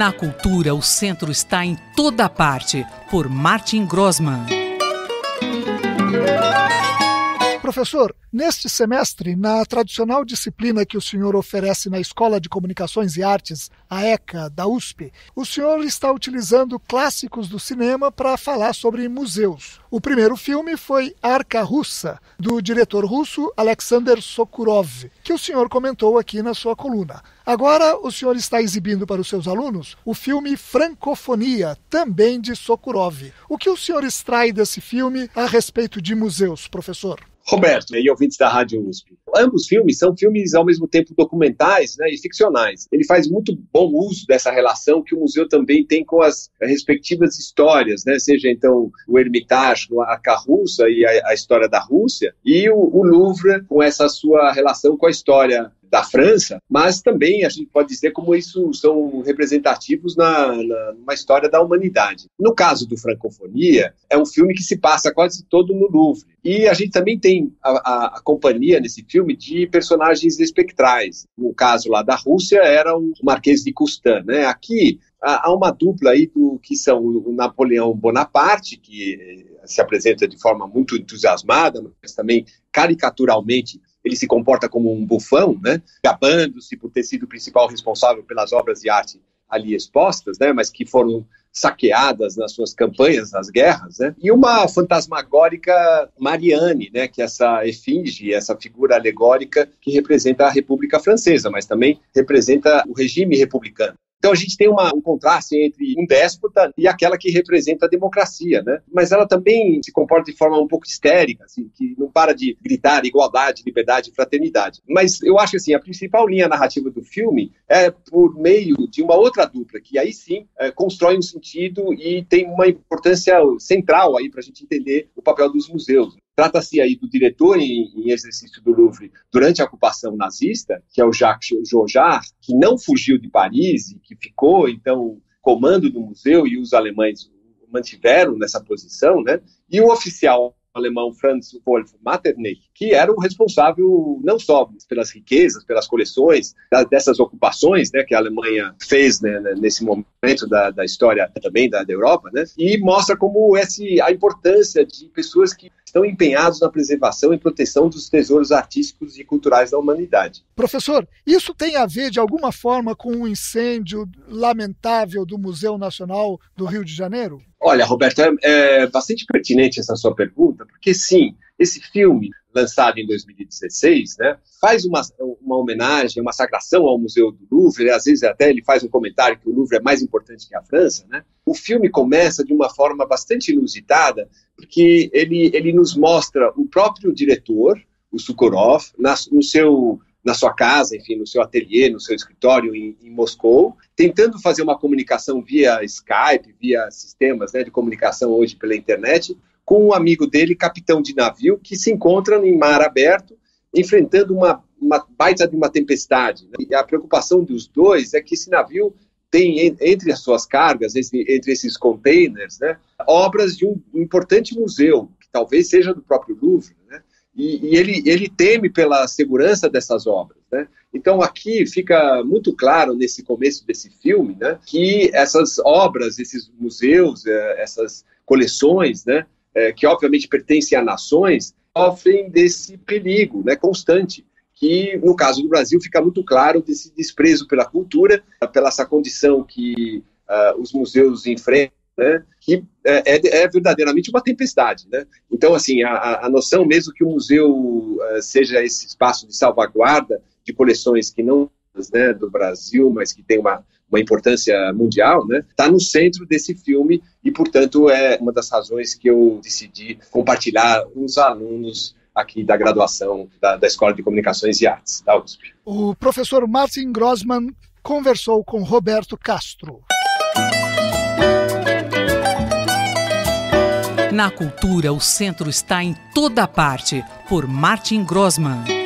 Na cultura, o centro está em toda parte, por Martin Grossmann. Professor, neste semestre, na tradicional disciplina que o senhor oferece na Escola de Comunicações e Artes, a ECA, da USP, o senhor está utilizando clássicos do cinema para falar sobre museus. O primeiro filme foi Arca Russa, do diretor russo Alexander Sokurov, que o senhor comentou aqui na sua coluna. Agora, o senhor está exibindo para os seus alunos o filme Francofonia, também de Sokurov. O que o senhor extrai desse filme a respeito de museus, professor? Roberto, e ouvintes da Rádio USP. Ambos filmes são filmes, ao mesmo tempo, documentais, né, e ficcionais. Ele faz muito bom uso dessa relação que o museu também tem com as respectivas histórias, né, seja, então, o Hermitage, a Carruça e a história da Rússia, e o Louvre com essa sua relação com a história da França, mas também a gente pode dizer como isso são representativos numa história da humanidade. No caso do Francofonia, é um filme que se passa quase todo no Louvre. E a gente também tem a companhia nesse filme de personagens espectrais. No caso lá da Rússia era o Marquês de Custine, né? Aqui há uma dupla aí que são o Napoleão Bonaparte, que se apresenta de forma muito entusiasmada, mas também caricaturalmente ele se comporta como um bufão, né, gabando-se por ter sido o principal responsável pelas obras de arte ali expostas, né, mas que foram saqueadas nas suas campanhas, nas guerras, né, e uma fantasmagórica Marianne, né, que é essa efígie, essa figura alegórica que representa a República Francesa, mas também representa o regime republicano. Então a gente tem um contraste entre um déspota e aquela que representa a democracia, né? Mas ela também se comporta de forma um pouco histérica, assim, que não para de gritar igualdade, liberdade e fraternidade. Mas eu acho que assim, a principal linha narrativa do filme é por meio de uma outra dupla, que aí sim constrói um sentido e tem uma importância central aí para a gente entender o papel dos museus. Trata-se aí do diretor em exercício do Louvre durante a ocupação nazista, que é o Jacques Jojard, que não fugiu de Paris e que ficou, então, comando do museu, e os alemães o mantiveram nessa posição, né? E o oficial alemão Franz Wolf Metternich, que era o responsável não só pelas riquezas, pelas coleções dessas ocupações, né, que a Alemanha fez, né, nesse momento da história também da Europa, né, e mostra como a importância de pessoas que estão empenhados na preservação e proteção dos tesouros artísticos e culturais da humanidade. Professor, isso tem a ver de alguma forma com o incêndio lamentável do Museu Nacional do Rio de Janeiro? Olha, Roberto, é bastante pertinente essa sua pergunta, porque sim, esse filme, lançado em 2016, né, faz uma homenagem, uma sagração ao Museu do Louvre, às vezes até ele faz um comentário que o Louvre é mais importante que a França, né? O filme começa de uma forma bastante inusitada, porque ele nos mostra o próprio diretor, o Sokurov, na sua casa, enfim, no seu ateliê, no seu escritório em Moscou, tentando fazer uma comunicação via Skype, via sistemas, né, de comunicação hoje pela internet, com um amigo dele, capitão de navio, que se encontra em mar aberto, enfrentando uma baita de uma tempestade, né? E a preocupação dos dois é que esse navio tem entre as suas cargas, entre esses containers, né, obras de um importante museu, que talvez seja do próprio Louvre, né? E ele teme pela segurança dessas obras, né? Então aqui fica muito claro nesse começo desse filme, né, que essas obras, esses museus, essas coleções, né, que obviamente pertencem a nações, sofrem desse perigo, né, constante, que no caso do Brasil fica muito claro desse desprezo pela cultura, pela essa condição que os museus enfrentam, né, que é verdadeiramente uma tempestade, né? Então, assim, a noção mesmo que o museu seja esse espaço de salvaguarda de coleções que não, né, do Brasil, mas que tem uma importância mundial, né, está no centro desse filme e, portanto, é uma das razões que eu decidi compartilhar com os alunos aqui da graduação da Escola de Comunicações e Artes, da USP. O professor Martin Grossmann conversou com Roberto Castro. Na cultura, o centro está em toda parte, por Martin Grossmann.